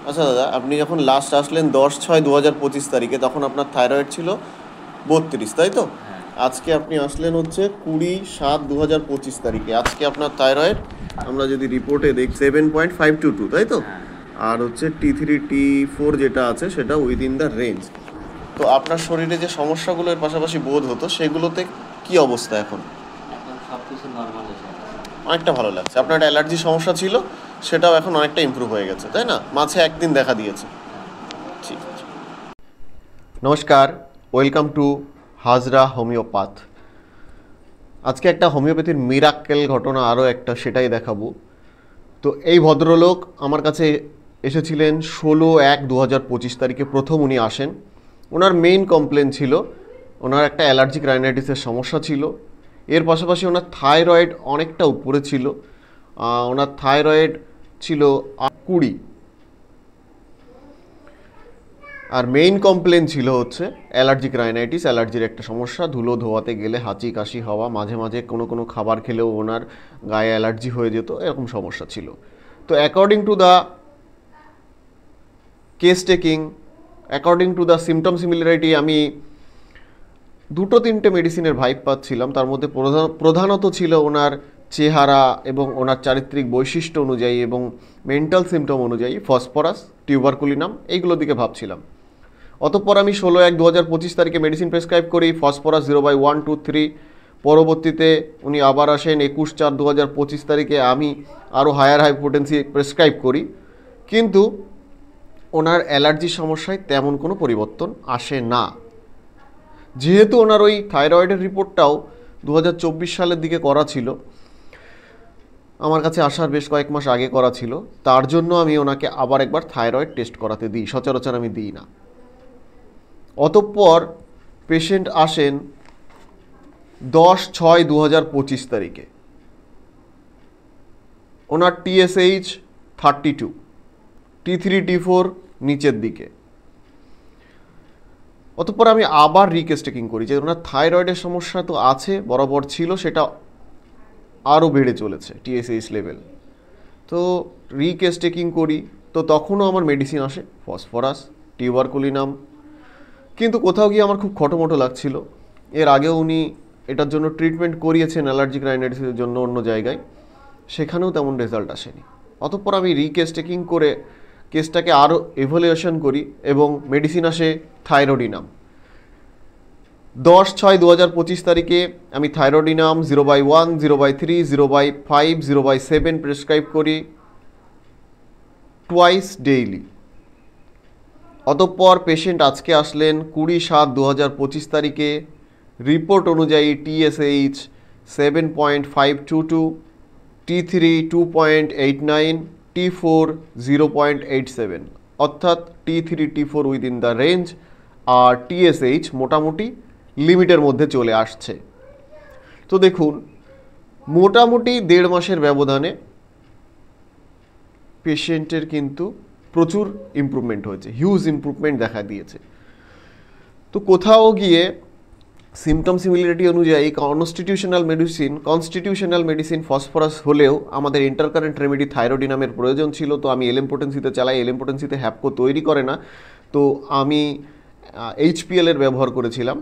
আচ্ছা দাদা, আপনি যখন লাস্ট আসলেন 10/6/2025 তারিখে, তখন আপনার থাইরয়েড ছিল 32, তাই তো? হ্যাঁ। আজকে আপনি আসলেন হচ্ছে 20/7/2025 তারিখে। আজকে আপনার থাইরয়েড, আমরা যদি রিপোর্টে দেখি, 7.522, তাই তো? হ্যাঁ, হ্যাঁ। আর হচ্ছে T3 T4 যেটা আছে সেটা উইদিন দ্য রেঞ্জ। তো আপনার শরীরে যে সমস্যাগুলোর পাশাপাশি বোধ হতো, সেগুলোতে কি অবস্থা এখন? এখন সব কিছু নর্মাল এসে গেছে। অনেকটা ভালো লাগছে। আপনার একটা অ্যালার্জি সমস্যা ছিল, সেটাও এখন অনেকটা ইমপ্রুভ হয়ে গেছে, তাই না? মাঝে একদিন দেখা দিয়েছে। হ্যাঁ। ঠিক আছে। নমস্কার, ওয়েলকাম টু হাজরা হোমিওপ্যাথ। আজকে একটা হোমিওপ্যাথির মিরাক্কেল ঘটনা, আরও একটা, সেটাই দেখাবো। তো এই ভদ্রলোক আমার কাছে এসেছিলেন 16/1/2025 তারিখে। প্রথম উনি আসেন। ওনার মেইন কমপ্লেন ছিল ওনার একটা অ্যালার্জিক রাইনাইটিসের সমস্যা ছিল। এর পাশাপাশি ওনার থাইরয়েড অনেকটা উপরে ছিল। ওনার থাইরয়েড ছিল 20। আর মেইন কমপ্লেন ছিল হচ্ছে অ্যালার্জিক রাইনাইটিস, অ্যালার্জির একটা সমস্যা। ধুলো ধোয়াতে গেলে হাঁচি কাশি হওয়া, মাঝে মাঝে কোনো কোনো খাবার খেলেও ওনার গায়ে অ্যালার্জি হয়ে যেত, এরকম সমস্যা ছিল। তো according to the case taking, according to the symptom similarity, আমি দুটো তিনটে মেডিসিনের ভাইব পাচ্ছিলাম। তার মধ্যে প্রধানত ছিল ওনার চেহারা এবং ওনার চারিত্রিক বৈশিষ্ট্য অনুযায়ী এবং মেন্টাল সিমটম অনুযায়ী ফসফরাস, টিউবারকুলিনাম, এইগুলোর দিকে ভাবছিলাম। অতঃপর আমি 16/1/2025 তারিখে মেডিসিন প্রেসক্রাইব করি, ফসফরাস 0/123। পরবর্তীতে উনি আবার আসেন 21/4/2025 তারিখে। আমি আরও হায়ার হাইপোটেন্সি প্রেসক্রাইব করি, কিন্তু ওনার অ্যালার্জি সমস্যায় তেমন কোনো পরিবর্তন আসে না। যেহেতু ওনার ওই থাইরয়েডের রিপোর্টটাও 2024 সালের দিকে করা ছিল, আমার কাছে আসার বেশ কয়েক মাস আগে করা ছিল, তার জন্য আমি ওনাকে আবার একবার থাইরয়েড টেস্ট করাতে দিই। সচরাচর আমি দিই না। অতঃপর পেশেন্ট আসেন 10/6/2025 তারিখে। ওনার TSH 32, T3 T4 নিচের দিকে। অতঃপর আমি আবার রিকেস্টেকিং করি যে ওনার থাইরয়েডের সমস্যা তো আছে, বরাবর ছিল, সেটা আরও বেড়ে চলেছে TSH লেভেল। তো রিকেস্টেকিং করি, তো তখনও আমার মেডিসিন আসে ফসফরাস, টিউবারকুলিনাম। কিন্তু কোথাও গিয়ে আমার খুব খটোমটো লাগছিল। এর আগেও উনি এটার জন্য ট্রিটমেন্ট করিয়েছেন অ্যালার্জিক রাইনাইটিসের জন্য অন্য জায়গায়, সেখানেও তেমন রেজাল্ট আসেনি। অতঃপর আমি রিকেস্টেকিং করে কেসটাকে আরও এভালুয়েশন করি এবং মেডিসিন আসে থাইরোডিনাম। 10/6/2025 তারিখে আমি থাইরোডিনাম 0/1, 0/3, 0/5, 0/7 প্রেসক্রাইব করি টুয়াইস ডেইলি। অতঃপর পেশেন্ট আজকে আসলেন 20/7/2025 তারিখে। রিপোর্ট অনুযায়ী TSH 7.522, T3 2.89, T4 0.87, অর্থাৎ T3 T4 within the range, আর TSH মোটামুটি লিমিটের মধ্যে চলে আসছে। তো দেখুন, মোটামুটি 1.5 মাসের ব্যবধানে পেশেন্টের কিন্তু প্রচুর ইমপ্রুভমেন্ট হয়েছে, হিউজ ইমপ্রুভমেন্ট দেখা দিয়েছে। তো কোথাও গিয়ে সিমটম সিমিলারিটি অনুযায়ী কনস্টিটিউশনাল মেডিসিন ফসফরাস হলেও আমাদের ইন্টারকারেন্ট রেমেডি থাইরোডিনামের প্রয়োজন ছিল। তো আমি এলএমপোটেন্সিতে চালাই, এলএমপোটেন্সিতে হ্যাপকো তৈরি করে না, তো আমি HPL এর ব্যবহার করেছিলাম।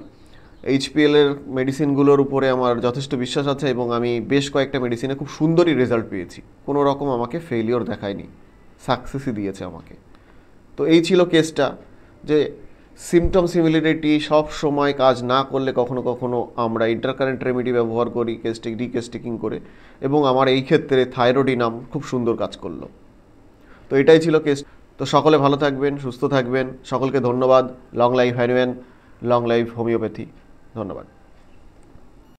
HPL এর মেডিসিনগুলোর উপরে আমার যথেষ্ট বিশ্বাস আছে এবং আমি বেশ কয়েকটা মেডিসিনে খুব সুন্দরই রেজাল্ট পেয়েছি। কোনো রকম আমাকে ফেলিওর দেখায়নি, সাকসেসই দিয়েছে আমাকে। তো এই ছিল কেসটা, যে সিমটম সিমিলারিটি সব সময় কাজ না করলে কখনো কখনো আমরা ইন্টারকারেন্ট রেমেডি ব্যবহার করি রিকেস্টেকিং করে, এবং আমার এই ক্ষেত্রে থাইরোডিনাম খুব সুন্দর কাজ করলো। তো এটাই ছিল কেস। তো সকলে ভালো থাকবেন, সুস্থ থাকবেন। সকলকে ধন্যবাদ। Long life Hanuman, long life homeopathy. ধন্যবাদ।